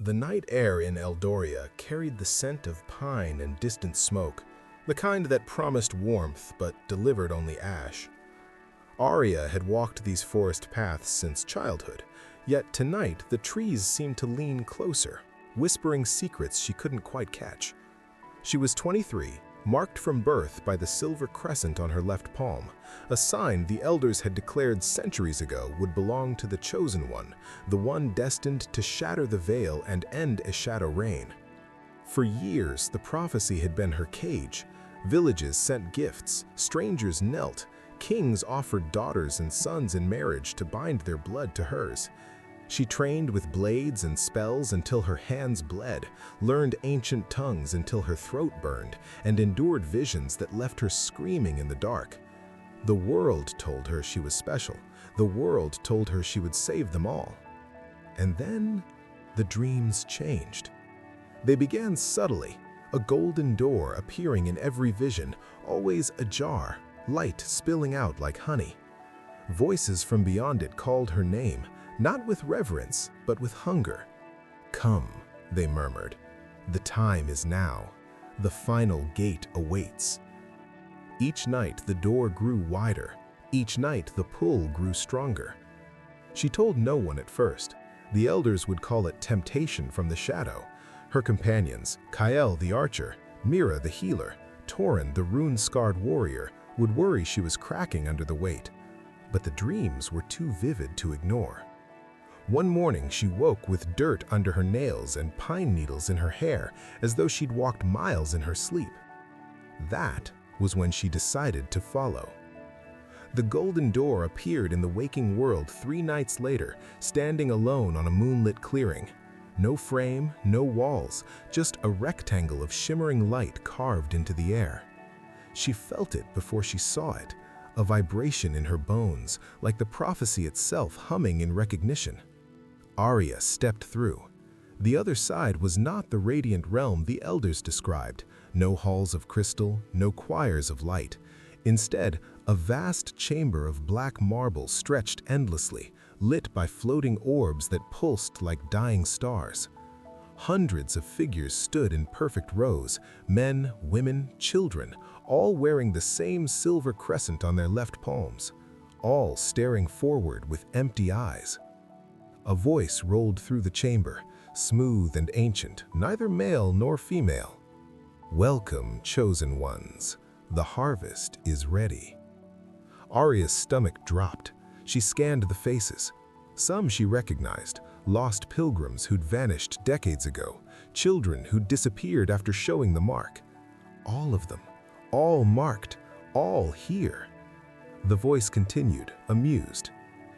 The night air in Eldoria carried the scent of pine and distant smoke, the kind that promised warmth but delivered only ash. Arya had walked these forest paths since childhood, yet tonight the trees seemed to lean closer, whispering secrets she couldn't quite catch. She was 23, marked from birth by the silver crescent on her left palm, a sign the elders had declared centuries ago would belong to the Chosen One, the one destined to shatter the veil and end a shadow reign. For years, the prophecy had been her cage. Villages sent gifts, strangers knelt, kings offered daughters and sons in marriage to bind their blood to hers. She trained with blades and spells until her hands bled, learned ancient tongues until her throat burned, and endured visions that left her screaming in the dark. The world told her she was special. The world told her she would save them all. And then the dreams changed. They began subtly, a golden door appearing in every vision, always ajar, light spilling out like honey. Voices from beyond it called her name, not with reverence, but with hunger. "Come," they murmured. "The time is now. The final gate awaits." Each night the door grew wider. Each night the pull grew stronger. She told no one at first. The elders would call it temptation from the shadow. Her companions, Kael the archer, Mira the healer, Torin the rune-scarred warrior, would worry she was cracking under the weight. But the dreams were too vivid to ignore. One morning she woke with dirt under her nails and pine needles in her hair, as though she'd walked miles in her sleep. That was when she decided to follow. The golden door appeared in the waking world 3 nights later, standing alone on a moonlit clearing. No frame, no walls, just a rectangle of shimmering light carved into the air. She felt it before she saw it, a vibration in her bones, like the prophecy itself humming in recognition. Arya stepped through. The other side was not the radiant realm the elders described, no halls of crystal, no choirs of light. Instead, a vast chamber of black marble stretched endlessly, lit by floating orbs that pulsed like dying stars. Hundreds of figures stood in perfect rows, men, women, children, all wearing the same silver crescent on their left palms, all staring forward with empty eyes. A voice rolled through the chamber, smooth and ancient, neither male nor female. "Welcome, chosen ones. The harvest is ready." Arya's stomach dropped. She scanned the faces. Some she recognized, lost pilgrims who'd vanished decades ago, children who'd disappeared after showing the mark. All of them, all marked, all here. The voice continued, amused.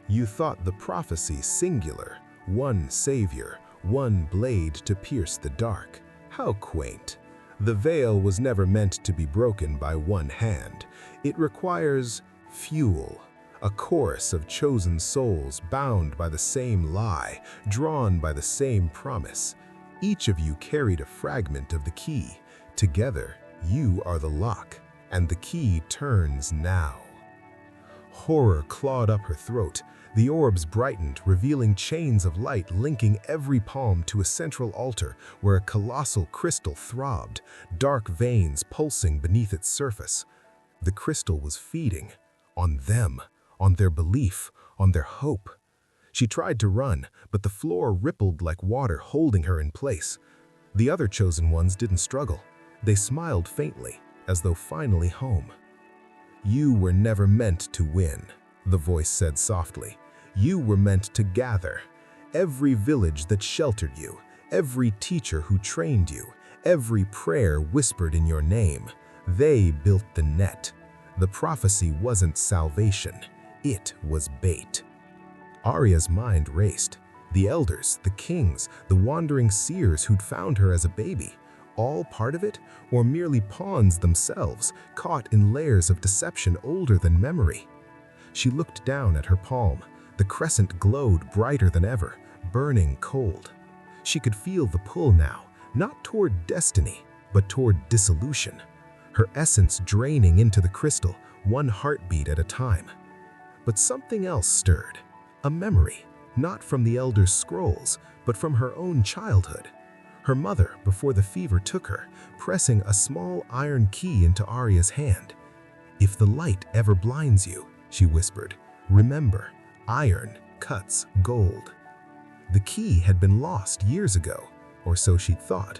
"You thought the prophecy singular, one savior, one blade to pierce the dark. How quaint. The veil was never meant to be broken by one hand. It requires fuel, a chorus of chosen souls bound by the same lie, drawn by the same promise. Each of you carried a fragment of the key. Together, you are the lock, and the key turns now." Horror clawed up her throat. The orbs brightened, revealing chains of light linking every palm to a central altar where a colossal crystal throbbed, dark veins pulsing beneath its surface. The crystal was feeding on them, on their belief, on their hope. She tried to run, but the floor rippled like water, holding her in place. The other chosen ones didn't struggle. They smiled faintly, as though finally home. "You were never meant to win," the voice said softly. "You were meant to gather. Every village that sheltered you, every teacher who trained you, every prayer whispered in your name. They built the net. The prophecy wasn't salvation. It was bait." Arya's mind raced. The elders, the kings, the wandering seers who'd found her as a baby, all part of it, or merely pawns themselves, caught in layers of deception older than memory? She looked down at her palm. The crescent glowed brighter than ever, burning cold. She could feel the pull now, not toward destiny, but toward dissolution. Her essence draining into the crystal, one heartbeat at a time. But something else stirred. A memory, not from the elders' scrolls, but from her own childhood. Her mother, before the fever took her, pressing a small iron key into Arya's hand. "If the light ever blinds you," she whispered, "remember, iron cuts gold." The key had been lost years ago, or so she'd thought.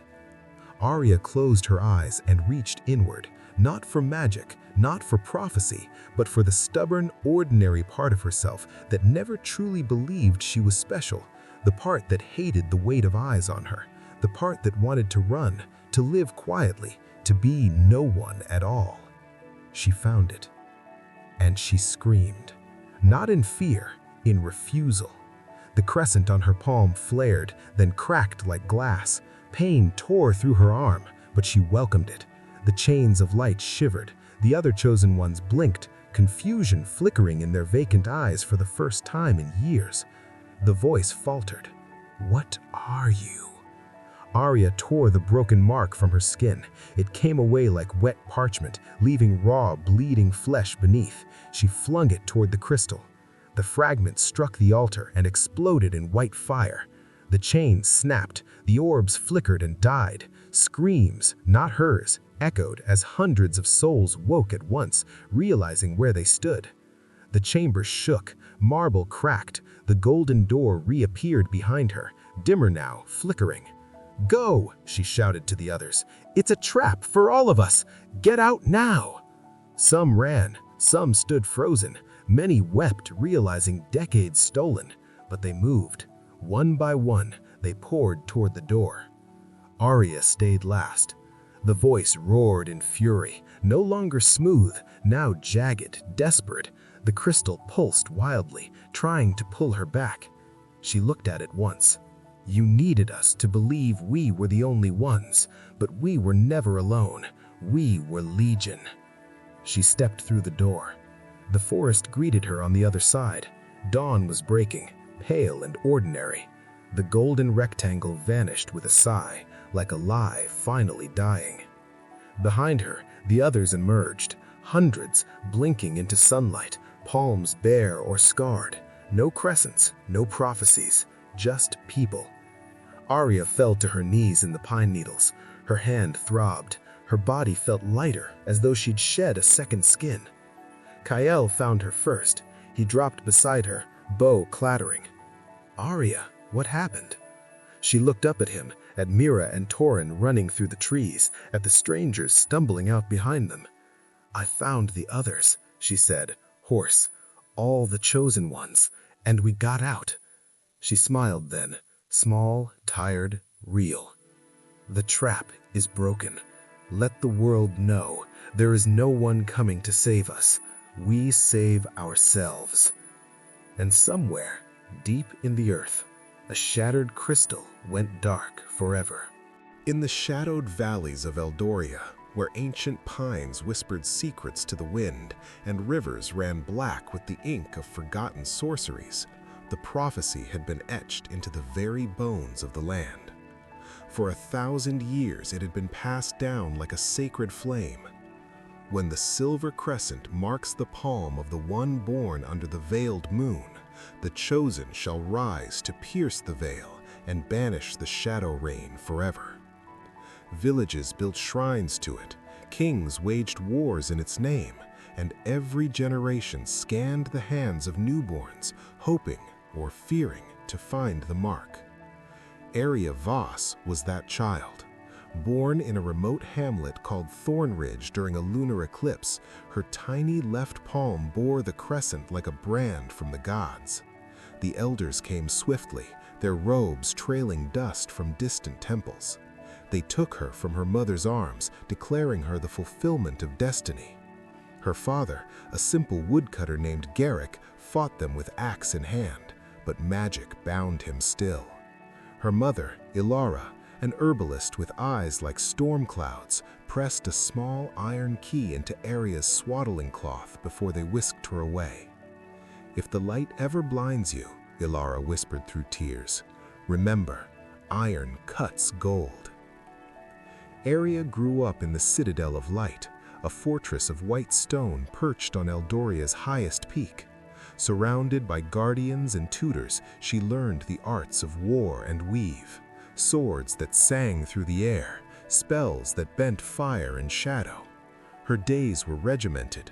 Arya closed her eyes and reached inward, not for magic, not for prophecy, but for the stubborn, ordinary part of herself that never truly believed she was special, the part that hated the weight of eyes on her, the part that wanted to run, to live quietly, to be no one at all. She found it. And she screamed, not in fear, in refusal. The crescent on her palm flared, then cracked like glass. Pain tore through her arm, but she welcomed it. The chains of light shivered. The other chosen ones blinked, confusion flickering in their vacant eyes for the first time in years. The voice faltered. "What are you?" Arya tore the broken mark from her skin. It came away like wet parchment, leaving raw, bleeding flesh beneath. She flung it toward the crystal. The fragment struck the altar and exploded in white fire. The chain snapped, the orbs flickered and died. Screams, not hers, echoed as hundreds of souls woke at once, realizing where they stood. The chamber shook, marble cracked, the golden door reappeared behind her, dimmer now, flickering. "Go!" she shouted to the others. "It's a trap for all of us! Get out now!" Some ran, some stood frozen. Many wept, realizing decades stolen, but they moved. One by one, they poured toward the door. Arya stayed last. The voice roared in fury, no longer smooth, now jagged, desperate. The crystal pulsed wildly, trying to pull her back. She looked at it once. "You needed us to believe we were the only ones, but we were never alone. We were Legion." She stepped through the door. The forest greeted her on the other side. Dawn was breaking, pale and ordinary. The golden rectangle vanished with a sigh, like a lie finally dying. Behind her, the others emerged, hundreds, blinking into sunlight, palms bare or scarred. No crescents, no prophecies, just people. Arya fell to her knees in the pine needles. Her hand throbbed. Her body felt lighter, as though she'd shed a second skin. Kael found her first. He dropped beside her, bow clattering. "Arya, what happened?" She looked up at him, at Mira and Torin running through the trees, at the strangers stumbling out behind them. "I found the others," she said, hoarse. "All the chosen ones, and we got out." She smiled then, small, tired, real. "The trap is broken. Let the world know there is no one coming to save us. We save ourselves." And somewhere, deep in the earth, a shattered crystal went dark forever. In the shadowed valleys of Eldoria, where ancient pines whispered secrets to the wind and rivers ran black with the ink of forgotten sorceries, the prophecy had been etched into the very bones of the land. For 1,000 years it had been passed down like a sacred flame. When the silver crescent marks the palm of the one born under the veiled moon, the chosen shall rise to pierce the veil and banish the shadow reign forever. Villages built shrines to it, kings waged wars in its name, and every generation scanned the hands of newborns, hoping or fearing to find the mark. Arya Voss was that child. Born in a remote hamlet called Thornridge during a lunar eclipse, her tiny left palm bore the crescent like a brand from the gods. The elders came swiftly, their robes trailing dust from distant temples. They took her from her mother's arms, declaring her the fulfillment of destiny. Her father, a simple woodcutter named Garrick, fought them with axe in hand, but magic bound him still. Her mother, Ilara, an herbalist with eyes like storm clouds, pressed a small iron key into Arya's swaddling cloth before they whisked her away. "If the light ever blinds you," Ilara whispered through tears, "remember, iron cuts gold." Arya grew up in the Citadel of Light, a fortress of white stone perched on Eldoria's highest peak. Surrounded by guardians and tutors, she learned the arts of war and weave, swords that sang through the air, spells that bent fire and shadow. Her days were regimented,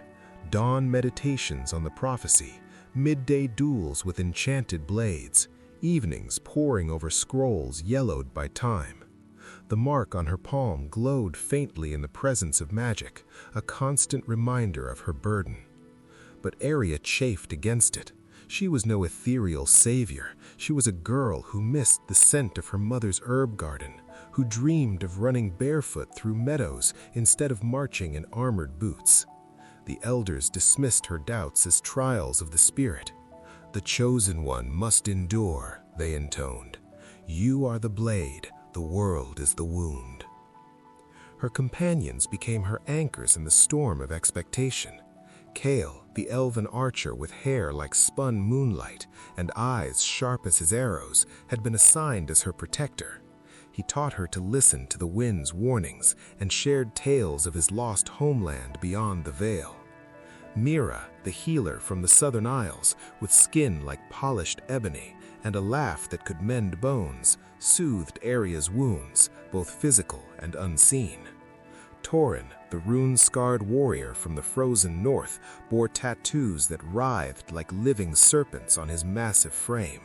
dawn meditations on the prophecy, midday duels with enchanted blades, evenings poring over scrolls yellowed by time. The mark on her palm glowed faintly in the presence of magic, a constant reminder of her burden. But Arya chafed against it. She was no ethereal savior. She was a girl who missed the scent of her mother's herb garden, who dreamed of running barefoot through meadows instead of marching in armored boots. The elders dismissed her doubts as trials of the spirit. "The chosen one must endure," they intoned. "You are the blade, the world is the wound." Her companions became her anchors in the storm of expectation. Kale, the elven archer with hair like spun moonlight and eyes sharp as his arrows, had been assigned as her protector. He taught her to listen to the wind's warnings and shared tales of his lost homeland beyond the veil. Mira, the healer from the southern isles, with skin like polished ebony and a laugh that could mend bones, soothed Arya's wounds, both physical and unseen. Torin, the rune-scarred warrior from the frozen north, bore tattoos that writhed like living serpents on his massive frame.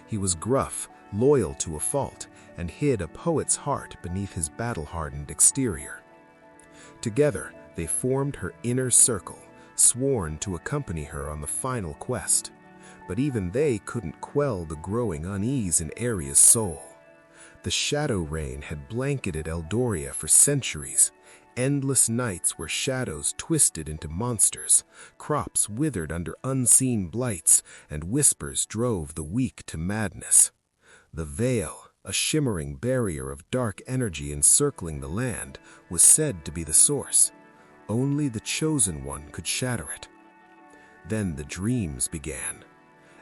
He was gruff, loyal to a fault, and hid a poet's heart beneath his battle-hardened exterior. Together, they formed her inner circle, sworn to accompany her on the final quest. But even they couldn't quell the growing unease in Arya's soul. The shadow rain had blanketed Eldoria for centuries. Endless nights where shadows twisted into monsters, crops withered under unseen blights, and whispers drove the weak to madness. The veil, a shimmering barrier of dark energy encircling the land, was said to be the source. Only the chosen one could shatter it. Then the dreams began.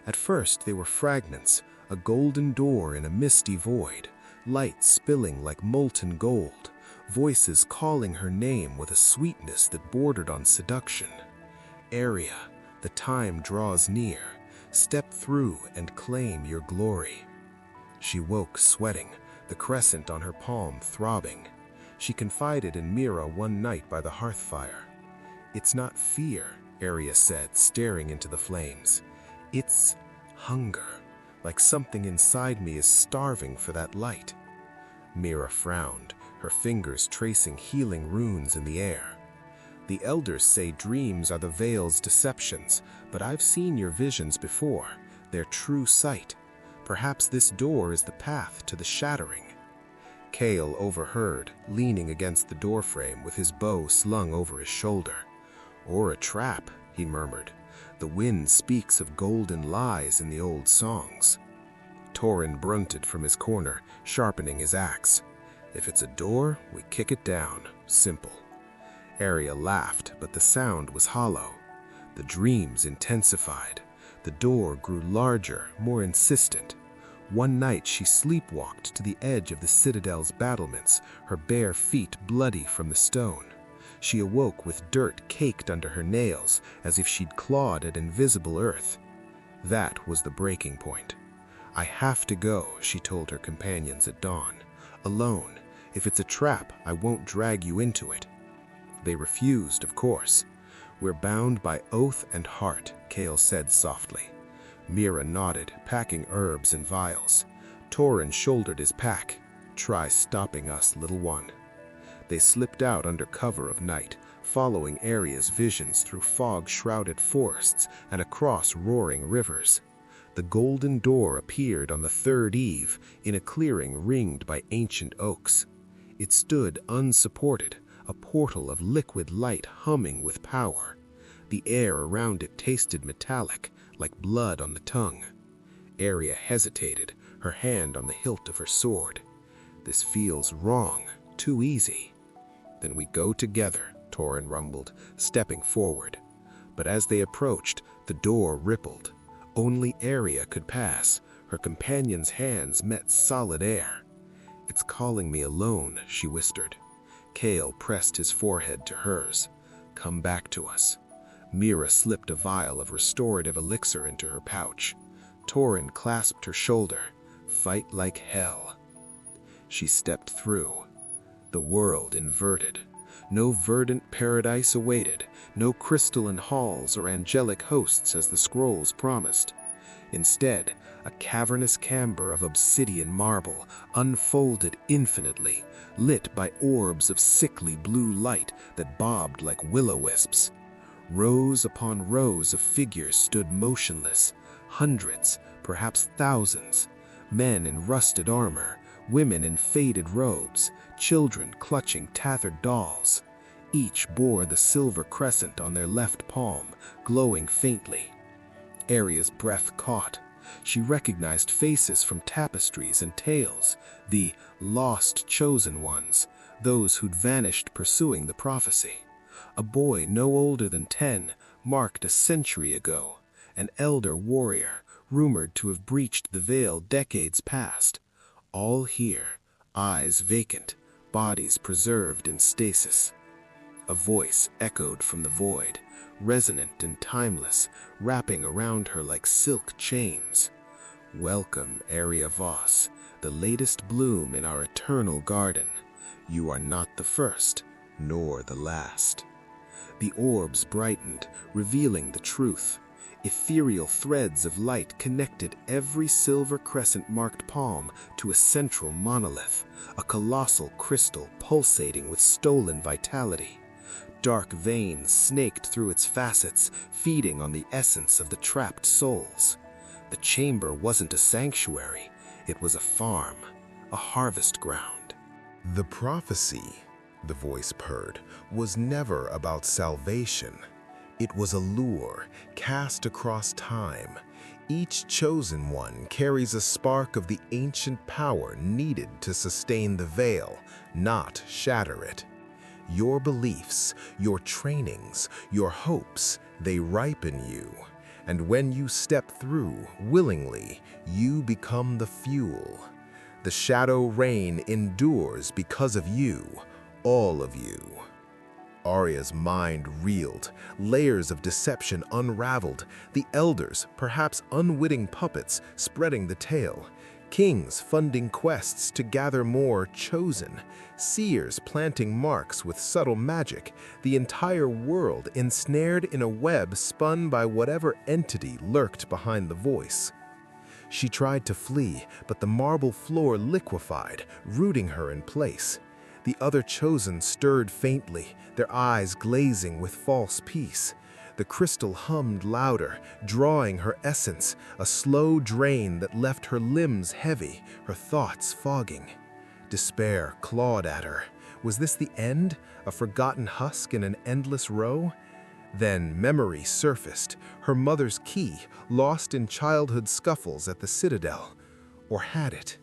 At first they were fragments, a golden door in a misty void, light spilling like molten gold, voices calling her name with a sweetness that bordered on seduction. "Arya, the time draws near. Step through and claim your glory." She woke sweating, the crescent on her palm throbbing. She confided in Mira one night by the hearth fire. "It's not fear," Arya said, staring into the flames. "It's hunger, like something inside me is starving for that light." Mira frowned, her fingers tracing healing runes in the air. "The elders say dreams are the veil's deceptions, but I've seen your visions before. They're true sight. Perhaps this door is the path to the shattering." Kale overheard, leaning against the doorframe with his bow slung over his shoulder. "Or a trap," he murmured. "The wind speaks of golden lies in the old songs." Torin grunted from his corner, sharpening his axe. "If it's a door, we kick it down. Simple." Arya laughed, but the sound was hollow. The dreams intensified. The door grew larger, more insistent. One night she sleepwalked to the edge of the citadel's battlements, her bare feet bloody from the stone. She awoke with dirt caked under her nails, as if she'd clawed at invisible earth. That was the breaking point. "I have to go," she told her companions at dawn. "Alone. If it's a trap, I won't drag you into it." They refused, of course. "We're bound by oath and heart," Kale said softly. Mira nodded, packing herbs and vials. Torin shouldered his pack. "Try stopping us, little one." They slipped out under cover of night, following Arya's visions through fog-shrouded forests and across roaring rivers. The golden door appeared on the third eve in a clearing ringed by ancient oaks. It stood unsupported, a portal of liquid light humming with power. The air around it tasted metallic, like blood on the tongue. Arya hesitated, her hand on the hilt of her sword. "This feels wrong, too easy." "Then we go together," Torin rumbled, stepping forward. But as they approached, the door rippled. Only Arya could pass. Her companion's hands met solid air. "It's calling me alone," she whispered. Kale pressed his forehead to hers. "Come back to us." Mira slipped a vial of restorative elixir into her pouch. Torin clasped her shoulder. Fight like hell. She stepped through. The world inverted. No verdant paradise awaited, no crystalline halls or angelic hosts as the scrolls promised. Instead, a cavernous camber of obsidian marble unfolded infinitely, lit by orbs of sickly blue light that bobbed like will-o-wisps. Rows upon rows of figures stood motionless, hundreds, perhaps thousands, men in rusted armor, women in faded robes, children clutching tattered dolls. Each bore the silver crescent on their left palm, glowing faintly. Aria's breath caught. She recognized faces from tapestries and tales, the lost chosen ones, those who'd vanished pursuing the prophecy. A boy no older than 10, marked a century ago, an elder warrior, rumored to have breached the veil decades past. All here, eyes vacant, bodies preserved in stasis. A voice echoed from the void, resonant and timeless, wrapping around her like silk chains. Welcome, Aria Voss, the latest bloom in our eternal garden. You are not the first, nor the last. The orbs brightened, revealing the truth. Ethereal threads of light connected every silver crescent-marked palm to a central monolith, a colossal crystal pulsating with stolen vitality. Dark veins snaked through its facets, feeding on the essence of the trapped souls. The chamber wasn't a sanctuary, it was a farm, a harvest ground. The prophecy, the voice purred, was never about salvation. It was a lure cast across time. Each chosen one carries a spark of the ancient power needed to sustain the veil, not shatter it. Your beliefs, your trainings, your hopes, they ripen you. And when you step through willingly, you become the fuel. The shadow reign endures because of you, all of you. Aria's mind reeled, layers of deception unraveled, the elders, perhaps unwitting puppets, spreading the tale, kings funding quests to gather more chosen, seers planting marks with subtle magic, the entire world ensnared in a web spun by whatever entity lurked behind the voice. She tried to flee, but the marble floor liquefied, rooting her in place. The other chosen stirred faintly, their eyes glazing with false peace. The crystal hummed louder, drawing her essence, a slow drain that left her limbs heavy, her thoughts fogging. Despair clawed at her. Was this the end, a forgotten husk in an endless row? Then memory surfaced, her mother's key, lost in childhood scuffles at the Citadel. Or had it?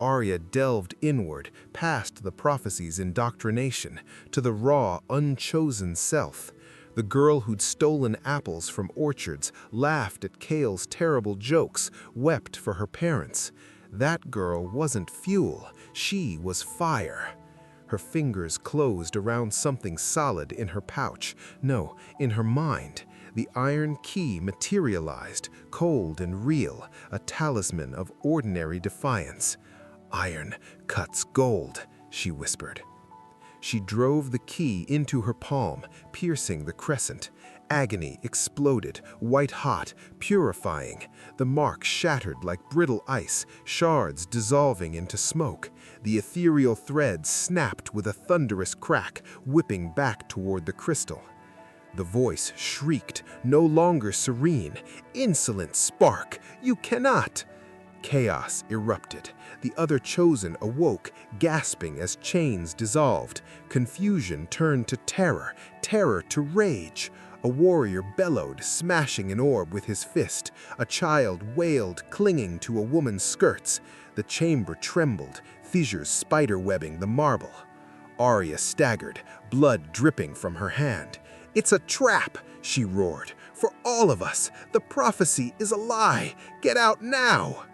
Aria delved inward, past the prophecy's indoctrination, to the raw, unchosen self. The girl who'd stolen apples from orchards, laughed at Kale's terrible jokes, wept for her parents. That girl wasn't fuel, she was fire. Her fingers closed around something solid in her pouch, no, in her mind. The iron key materialized, cold and real, a talisman of ordinary defiance. "Iron cuts gold," she whispered. She drove the key into her palm, piercing the crescent. Agony exploded, white-hot, purifying. The mark shattered like brittle ice, shards dissolving into smoke. The ethereal thread snapped with a thunderous crack, whipping back toward the crystal. The voice shrieked, no longer serene. "Insolent spark! You cannot!" Chaos erupted. The other chosen awoke, gasping as chains dissolved. Confusion turned to terror, terror to rage. A warrior bellowed, smashing an orb with his fist. A child wailed, clinging to a woman's skirts. The chamber trembled, fissures spiderwebbing the marble. Aria staggered, blood dripping from her hand. "It's a trap!" she roared. "For all of us! The prophecy is a lie! Get out now!"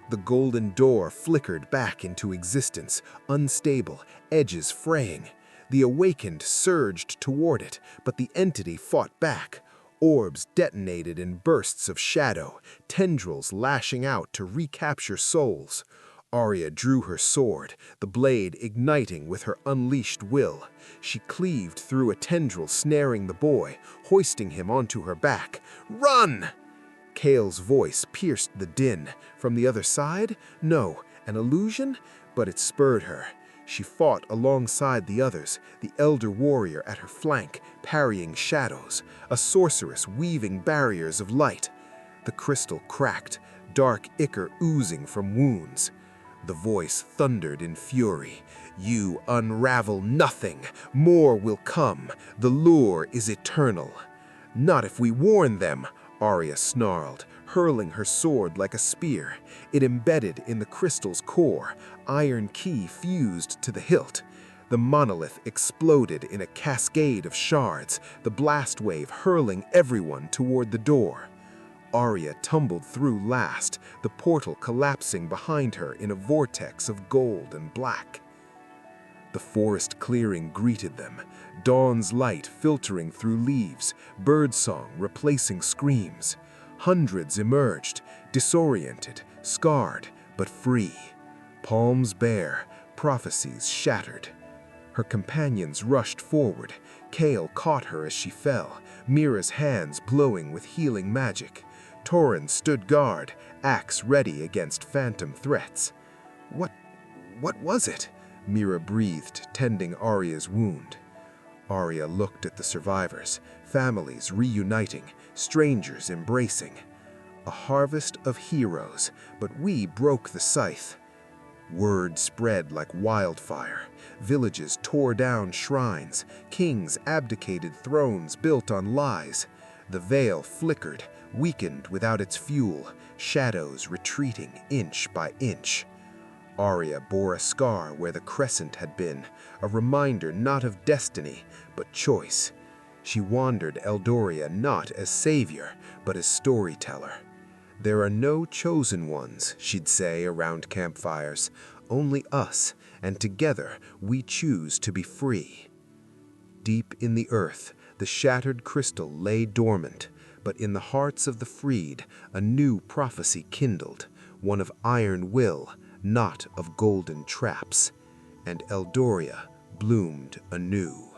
The golden door flickered back into existence, unstable, edges fraying. The awakened surged toward it, but the entity fought back. Orbs detonated in bursts of shadow, tendrils lashing out to recapture souls. Arya drew her sword, the blade igniting with her unleashed will. She cleaved through a tendril snaring the boy, hoisting him onto her back. "Run!" Kale's voice pierced the din. From the other side? No, an illusion? But it spurred her. She fought alongside the others, the elder warrior at her flank, parrying shadows, a sorceress weaving barriers of light. The crystal cracked, dark ichor oozing from wounds. The voice thundered in fury. "You unravel nothing. More will come. The lure is eternal." "Not if we warn them," Arya snarled, hurling her sword like a spear. It embedded in the crystal's core, iron key fused to the hilt. The monolith exploded in a cascade of shards, the blast wave hurling everyone toward the door. Arya tumbled through last, the portal collapsing behind her in a vortex of gold and black. The forest clearing greeted them, dawn's light filtering through leaves, birdsong replacing screams. Hundreds emerged, disoriented, scarred, but free. Palms bare, prophecies shattered. Her companions rushed forward. Kale caught her as she fell, Mira's hands glowing with healing magic. Torrin stood guard, axe ready against phantom threats. What was it? Mira breathed, tending Arya's wound. Arya looked at the survivors, families reuniting, strangers embracing. A harvest of heroes, but we broke the scythe. Word spread like wildfire. Villages tore down shrines. Kings abdicated thrones built on lies. The veil flickered, weakened without its fuel, shadows retreating inch by inch. Arya bore a scar where the crescent had been, a reminder not of destiny, but choice. She wandered Eldoria not as savior, but as storyteller. "There are no chosen ones," she'd say around campfires, "only us, and together we choose to be free." Deep in the earth, the shattered crystal lay dormant, but in the hearts of the freed, a new prophecy kindled, one of iron will, not of golden traps, and Eldoria bloomed anew.